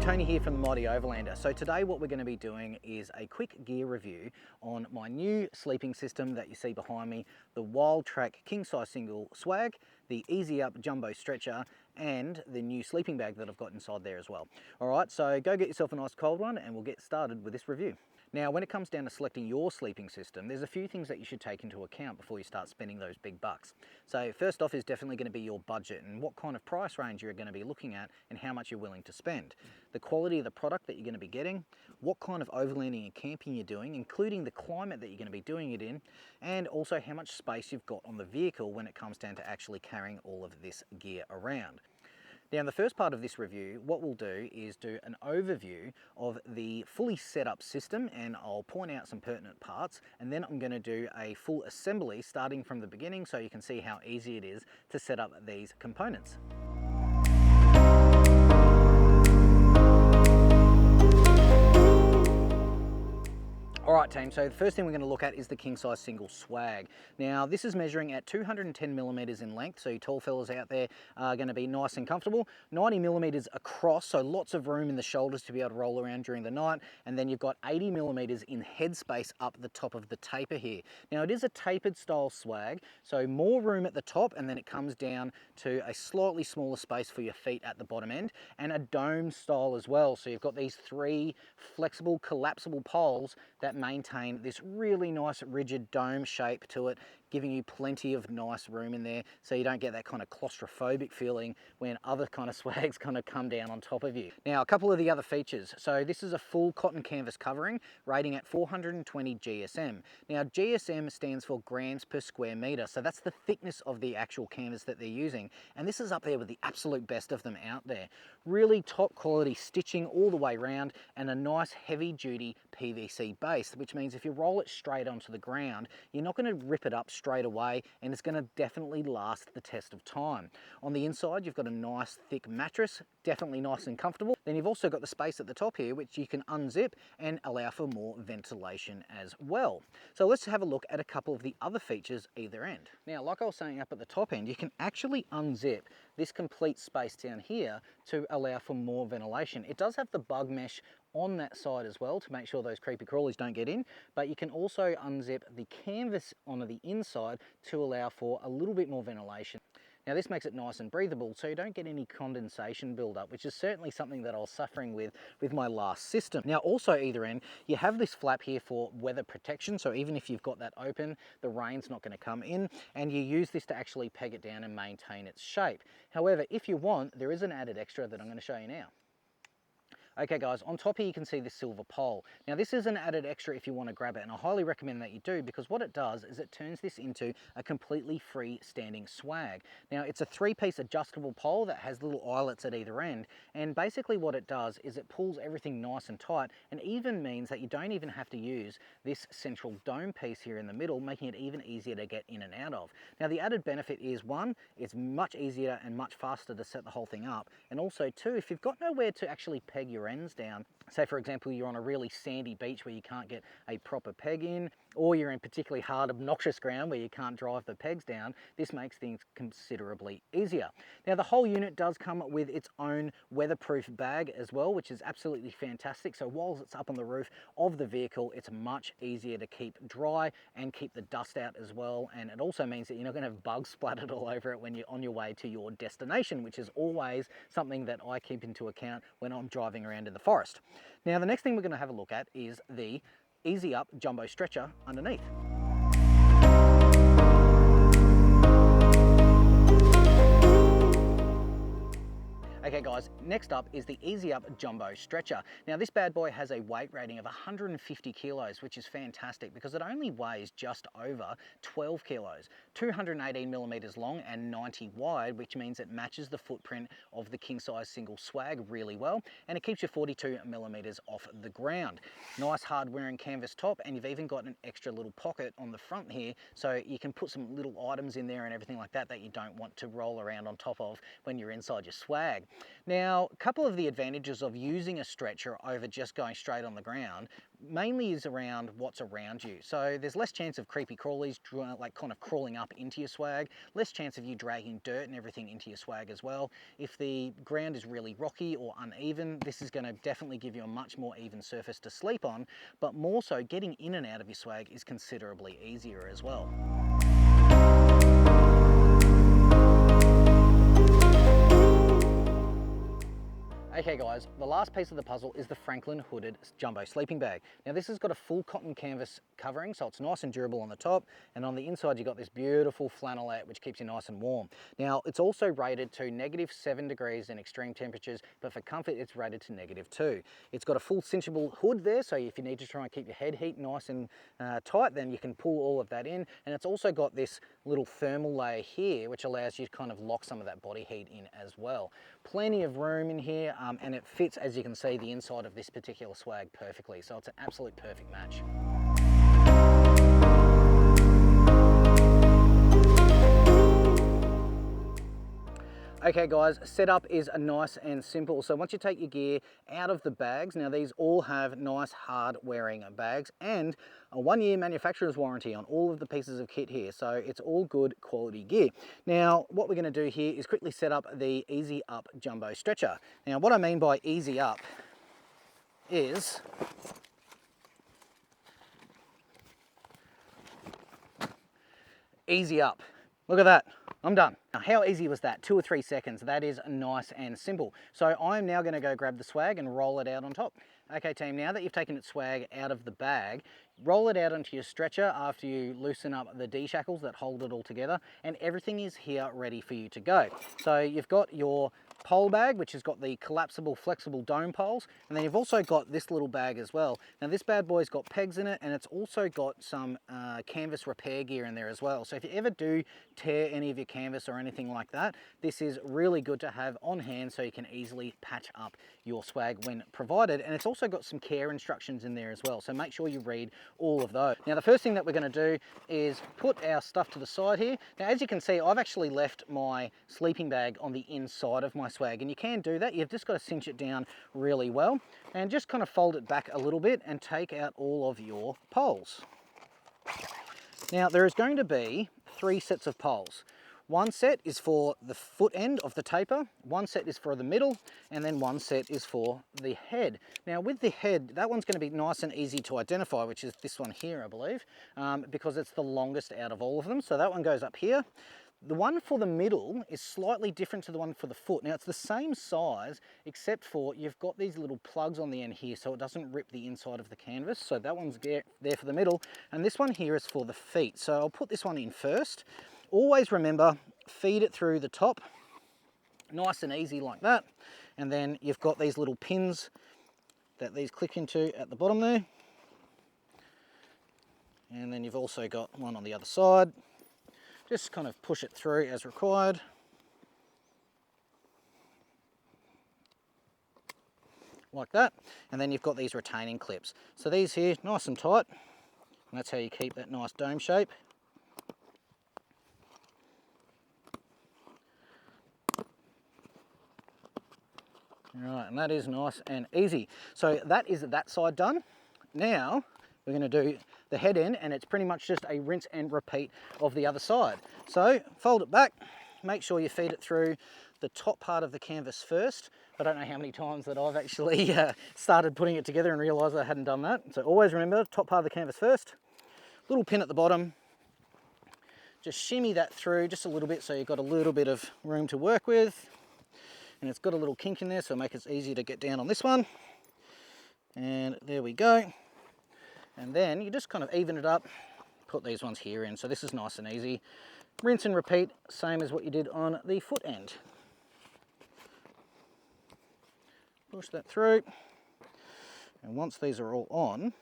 Tony here from the Mighty Overlander. So today what we're going to be doing is a quick gear review on my new sleeping system that you see behind me, the Wildtrak king size single swag, the Easy Up jumbo stretcher, and the new sleeping bag that I've got inside there as well. Alright, so go get yourself a nice cold one and we'll get started with this review. Now, when it comes down to selecting your sleeping system, there's a few things that you should take into account before you start spending those big bucks. So first off is definitely going to be your budget and what kind of price range you're going to be looking at and how much you're willing to spend. The quality of the product that you're going to be getting, what kind of overlanding and camping you're doing, including the climate that you're going to be doing it in, and also how much space you've got on the vehicle when it comes down to actually carrying all of this gear around. Now, in the first part of this review, what we'll do is do an overview of the fully set up system, and I'll point out some pertinent parts, and then I'm going to do a full assembly starting from the beginning so you can see how easy it is to set up these components. Alright team, so the first thing we're going to look at is the king size single swag. Now this is measuring at 210 millimeters in length, so you tall fellas out there are going to be nice and comfortable. 90 millimeters across, so lots of room in the shoulders to be able to roll around during the night, and then you've got 80 millimeters in headspace up the top of the taper here. Now it is a tapered style swag, so more room at the top, and then it comes down to a slightly smaller space for your feet at the bottom end, and a dome style as well. So you've got these three flexible collapsible poles that maintain this really nice rigid dome shape to it, giving you plenty of nice room in there so you don't get that kind of claustrophobic feeling when other kind of swags kind of come down on top of you. Now a couple of the other features. So this is a full cotton canvas covering rating at 420 GSM. Now GSM stands for grams per square meter, so that's the thickness of the actual canvas that they're using, and this is up there with the absolute best of them out there. Really top quality stitching all the way around and a nice heavy duty PVC base, which means if you roll it straight onto the ground, you're not going to rip it up straight away, and it's going to definitely last the test of time. On the inside, you've got a nice thick mattress, definitely nice and comfortable. Then you've also got the space at the top here, which you can unzip and allow for more ventilation as well. So let's have a look at a couple of the other features either end. Now, like I was saying up at the top end, you can actually unzip this complete space down here to allow for more ventilation. It does have the bug mesh on that side as well to make sure those creepy crawlies don't get in, but you can also unzip the canvas onto the inside to allow for a little bit more ventilation. Now this makes it nice and breathable so you don't get any condensation buildup, which is certainly something that I was suffering with my last system. Now also either end, you have this flap here for weather protection, so even if you've got that open, the rain's not going to come in, and you use this to actually peg it down and maintain its shape. However, if you want, there is an added extra that I'm going to show you now. Okay guys, on top here you can see this silver pole. Now this is an added extra if you want to grab it, and I highly recommend that you do, because what it does is it turns this into a completely free-standing swag. Now it's a three-piece adjustable pole that has little eyelets at either end, and basically what it does is it pulls everything nice and tight, and even means that you don't even have to use this central dome piece here in the middle, making it even easier to get in and out of. Now the added benefit is, one, it's much easier and much faster to set the whole thing up, and also two, if you've got nowhere to actually peg your ends down, say for example you're on a really sandy beach where you can't get a proper peg in, or you're in particularly hard obnoxious ground where you can't drive the pegs down, this makes things considerably easier. Now the whole unit does come with its own weatherproof bag as well, which is absolutely fantastic. So whilst it's up on the roof of the vehicle, it's much easier to keep dry and keep the dust out as well, and it also means that you're not going to have bugs splattered all over it when you're on your way to your destination, which is always something that I keep into account when I'm driving around in the forest. Now the next thing we're going to have a look at is the Easy Up jumbo stretcher underneath. Okay guys, next up is the Easy Up Jumbo Stretcher. Now this bad boy has a weight rating of 150 kilos, which is fantastic because it only weighs just over 12 kilos, 218 millimeters long and 90 wide, which means it matches the footprint of the king size single swag really well, and it keeps you 42 millimeters off the ground. Nice hard wearing canvas top, and you've even got an extra little pocket on the front here, so you can put some little items in there and everything like that that you don't want to roll around on top of when you're inside your swag. Now, a couple of the advantages of using a stretcher over just going straight on the ground mainly is around what's around you. So there's less chance of creepy crawlies like kind of crawling up into your swag, less chance of you dragging dirt and everything into your swag as well. If the ground is really rocky or uneven, this is going to definitely give you a much more even surface to sleep on, but more so getting in and out of your swag is considerably easier as well. Okay guys, the last piece of the puzzle is the Franklin hooded jumbo sleeping bag. Now this has got a full cotton canvas covering, so it's nice and durable on the top, and on the inside you've got this beautiful flannelette which keeps you nice and warm. Now it's also rated to -7 degrees in extreme temperatures, but for comfort it's rated to -2. It's got a full cinchable hood there, so if you need to try and keep your head heat nice and tight, then you can pull all of that in, and it's also got this little thermal layer here which allows you to kind of lock some of that body heat in as well. Plenty of room in here. And it fits, as you can see, the inside of this particular swag perfectly, so it's an absolute perfect match. Okay guys, setup is nice and simple. So once you take your gear out of the bags, now these all have nice hard wearing bags and a 1-year manufacturer's warranty on all of the pieces of kit here. So it's all good quality gear. Now what we're going to do here is quickly set up the Easy Up Jumbo Stretcher. Now what I mean by Easy Up is easy up. Look at that, I'm done. Now, how easy was that? 2 or 3 seconds. That is nice and simple. So I'm now gonna go grab the swag and roll it out on top. Okay team, now that you've taken its swag out of the bag, roll it out onto your stretcher after you loosen up the D-shackles that hold it all together, and everything is here ready for you to go. So you've got your pole bag, which has got the collapsible, flexible dome poles, and then you've also got this little bag as well. Now this bad boy's got pegs in it, and it's also got some canvas repair gear in there as well. So if you ever do tear any of your canvas or anything like that, this is really good to have on hand so you can easily patch up your swag when provided. And it's also got some care instructions in there as well, so make sure you read all of those. Now the first thing that we're going to do is put our stuff to the side here. Now as you can see, I've actually left my sleeping bag on the inside of my swag, and you can do that. You've just got to cinch it down really well and just kind of fold it back a little bit and take out all of your poles. Now there is going to be 3 sets of poles. One set is for the foot end of the taper, one set is for the middle, and then one set is for the head. Now with the head, that one's going to be nice and easy to identify, which is this one here, I believe, because it's the longest out of all of them. So that one goes up here. The one for the middle is slightly different to the one for the foot. Now it's the same size, except for you've got these little plugs on the end here so it doesn't rip the inside of the canvas. So that one's there for the middle, and this one here is for the feet. So I'll put this one in first. Always remember, feed it through the top, nice and easy like that. And then you've got these little pins that these click into at the bottom there. And then you've also got one on the other side. Just kind of push it through as required. Like that. And then you've got these retaining clips. So these here, nice and tight. And that's how you keep that nice dome shape. Right, and that is nice and easy. So that is that side done. Now we're going to do the head end, and it's pretty much just a rinse and repeat of the other side. So fold it back, make sure you feed it through the top part of the canvas first. I don't know how many times that I've actually started putting it together and realised I hadn't done that. So always remember, top part of the canvas first, little pin at the bottom, just shimmy that through just a little bit so you've got a little bit of room to work with. And it's got a little kink in there, so it'll make it easier to get down on this one. And there we go. And then you just kind of even it up, put these ones here in. So this is nice and easy. Rinse and repeat, same as what you did on the foot end. Push that through. And once these are all on,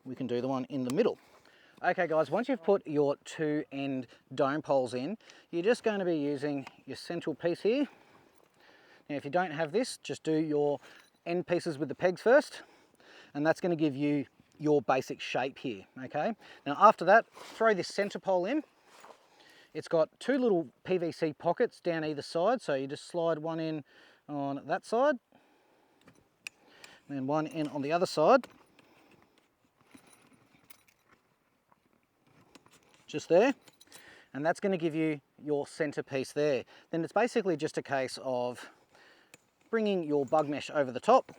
we can do the one in the middle. Okay guys, once you've put your 2 end dome poles in, you're just going to be using your central piece here. Now if you don't have this, just do your end pieces with the pegs first, and that's going to give you your basic shape here, okay? Now after that, throw this center pole in, It's got two little PVC pockets down either side, so you just slide one in on that side, and then one in on the other side. Just there. And that's going to give you your centerpiece there. Then it's basically just a case of bringing your bug mesh over the top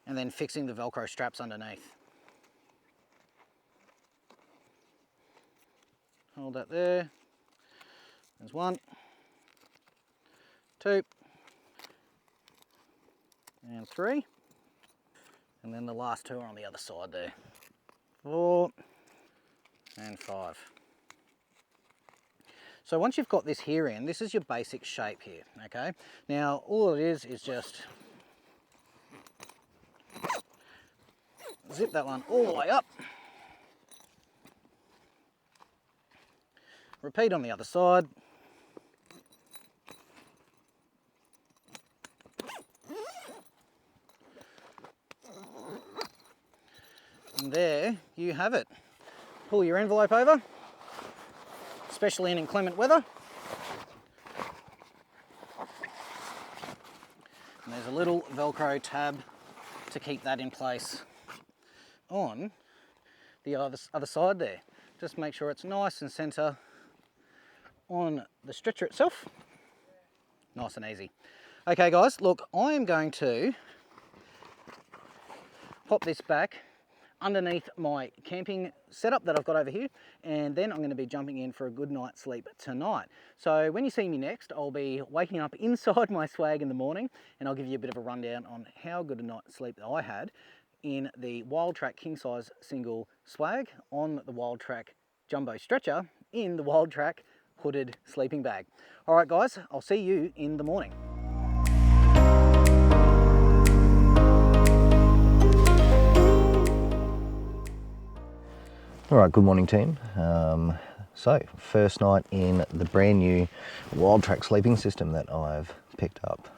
and then fixing the Velcro straps underneath. Hold that there. There's 1, 2, and 3. And then the last 2 are on the other side there. 4 and 5. So once you've got this here in, this is your basic shape here, okay? Now, all it is just zip that one all the way up. Repeat on the other side. And there you have it. Pull your envelope over, especially in inclement weather. And there's a little Velcro tab to keep that in place on the other side there. Just make sure it's nice and center on the stretcher itself. Nice and easy. Okay guys, look, I am going to pop this back underneath my camping setup that I've got over here, and then I'm going to be jumping in for a good night's sleep tonight. So when you see me next, I'll be waking up inside my swag in the morning, and I'll give you a bit of a rundown on how good a night's sleep I had in the Wildtrak king size single swag on the Wildtrak jumbo stretcher in the Wildtrak hooded sleeping bag. All right guys, I'll see you in the morning. All right, good morning team. So first night in the brand new Wildtrak sleeping system that I've picked up.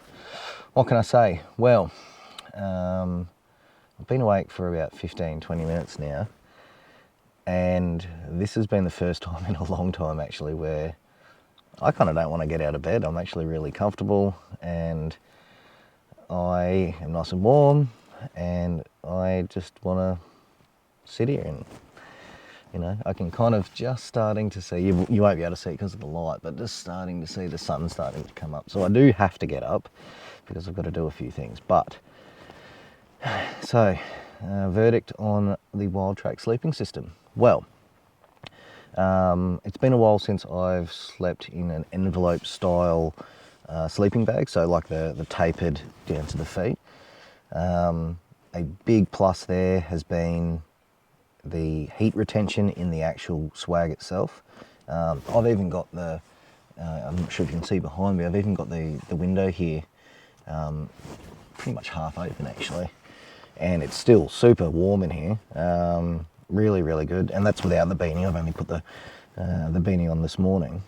What can I say? Well, I've been awake for about 15-20 minutes now, and this has been the first time in a long time actually where I kind of don't want to get out of bed. I'm actually really comfortable and I am nice and warm, and I just want to sit here and, you know, I can kind of just starting to see, you won't be able to see it because of the light, but just starting to see the sun starting to come up. So I do have to get up because I've got to do a few things. But, so, verdict on the Wildtrak sleeping system. Well, it's been a while since I've slept in an envelope style sleeping bag, so like the tapered down to the feet. A big plus there has been the heat retention in the actual swag itself. I've even got the, I'm not sure if you can see behind me, I've even got the window here pretty much half open actually, and it's still super warm in here. Really, really good, and that's without the beanie. I've only put the beanie on this morning.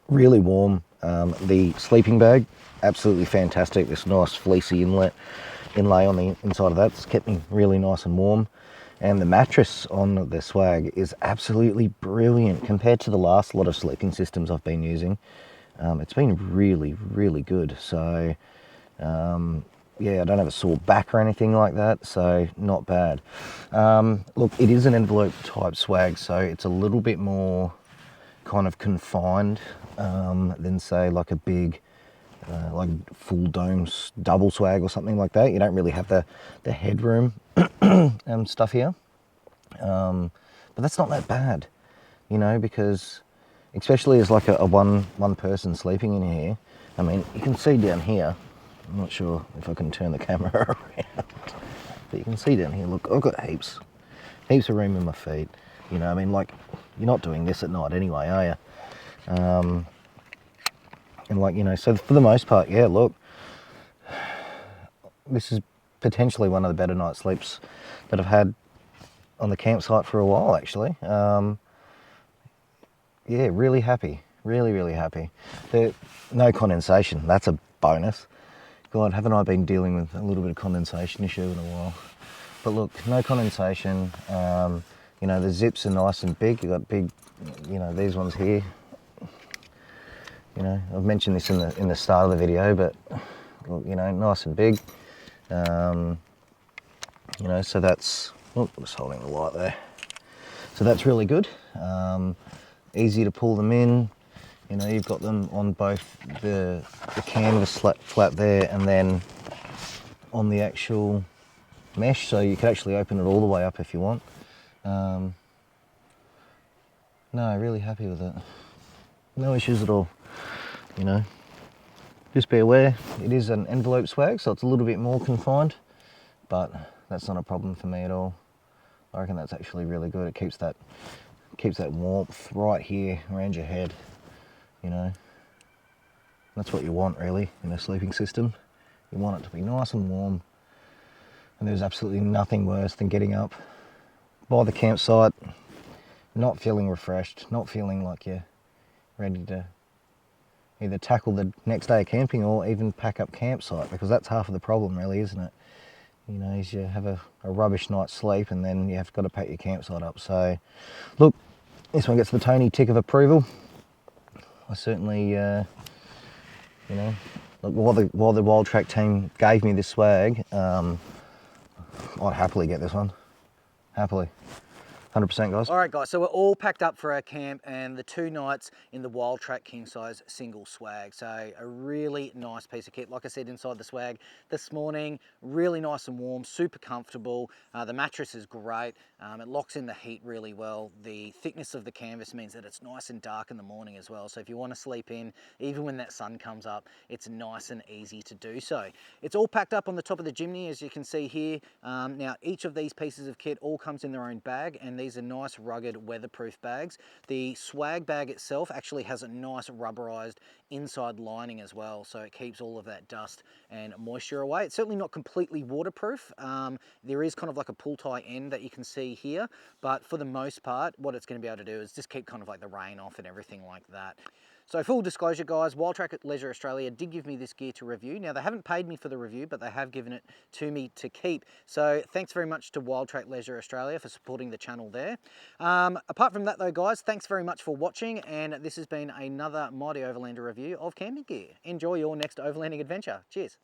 Really warm. The sleeping bag, absolutely fantastic. This nice fleecy inlay on the inside of that's kept me really nice and warm, and the mattress on the swag is absolutely brilliant compared to the last lot of sleeping systems I've been using. It's been really, really good. So yeah, I don't have a sore back or anything like that, so not bad. Look, it is an envelope type swag, so it's a little bit more kind of confined than say like a big like full dome double swag or something like that. You don't really have the headroom stuff here, but that's not that bad, you know, because especially as like a one person sleeping in here. I mean, you can see down here, I'm not sure if I can turn the camera around, but you can see down here, look, I've got heaps of room in my feet, you know. I mean, like, you're not doing this at night anyway, are you? And like, you know, so for the most part, yeah, look, this is potentially one of the better night sleeps that I've had on the campsite for a while, actually. Yeah, really happy, really happy. No condensation, that's a bonus. God, haven't I been dealing with a little bit of condensation issue in a while? But look, no condensation, You know, the zips are nice and big. You've got big, you know, these ones here. You know, I've mentioned this in the start of the video, but you know, nice and big. You know, so that's, oh, just holding the light there. So that's really good. Easy to pull them in. You know, you've got them on both the canvas flat there and then on the actual mesh, so you could actually open it all the way up if you want. No, really happy with it. No issues at all, you know. Just be aware, it is an envelope swag, so it's a little bit more confined, but that's not a problem for me at all. I reckon that's actually really good. It keeps that warmth right here around your head, you know. That's what you want really in a sleeping system. You want it to be nice and warm, and there's absolutely nothing worse than getting up by the campsite, not feeling refreshed, not feeling like you're ready to either tackle the next day of camping or even pack up campsite, because that's half of the problem really, isn't it? You know, is you have a rubbish night's sleep and then you have got to pack your campsite up. So look, this one gets the Tony tick of approval. I certainly, you know, look, while the Wildtrak team gave me this swag, I'd happily get this one, happily. 100% guys. All right guys, so we're all packed up for our camp and the 2 nights in the Wildtrak king size single swag. So a really nice piece of kit. Like I said, inside the swag this morning, really nice and warm, super comfortable. The mattress is great. It locks in the heat really well. The thickness of the canvas means that it's nice and dark in the morning as well. So if you want to sleep in, even when that sun comes up, it's nice and easy to do so. It's all packed up on the top of the chimney, as you can see here. Now each of these pieces of kit all comes in their own bag, and these are nice rugged weatherproof bags. The swag bag itself actually has a nice rubberized inside lining as well, so it keeps all of that dust and moisture away. It's certainly not completely waterproof. There is kind of like a pull tie end that you can see here, but for the most part what it's going to be able to do is just keep kind of like the rain off and everything like that. So full disclosure guys, Wildtrak Leisure Australia did give me this gear to review. Now they haven't paid me for the review, but they have given it to me to keep. So thanks very much to Wildtrak Leisure Australia for supporting the channel there. Apart from that though guys, thanks very much for watching, and this has been another Mighty Overlander review of camping gear. Enjoy your next overlanding adventure. Cheers.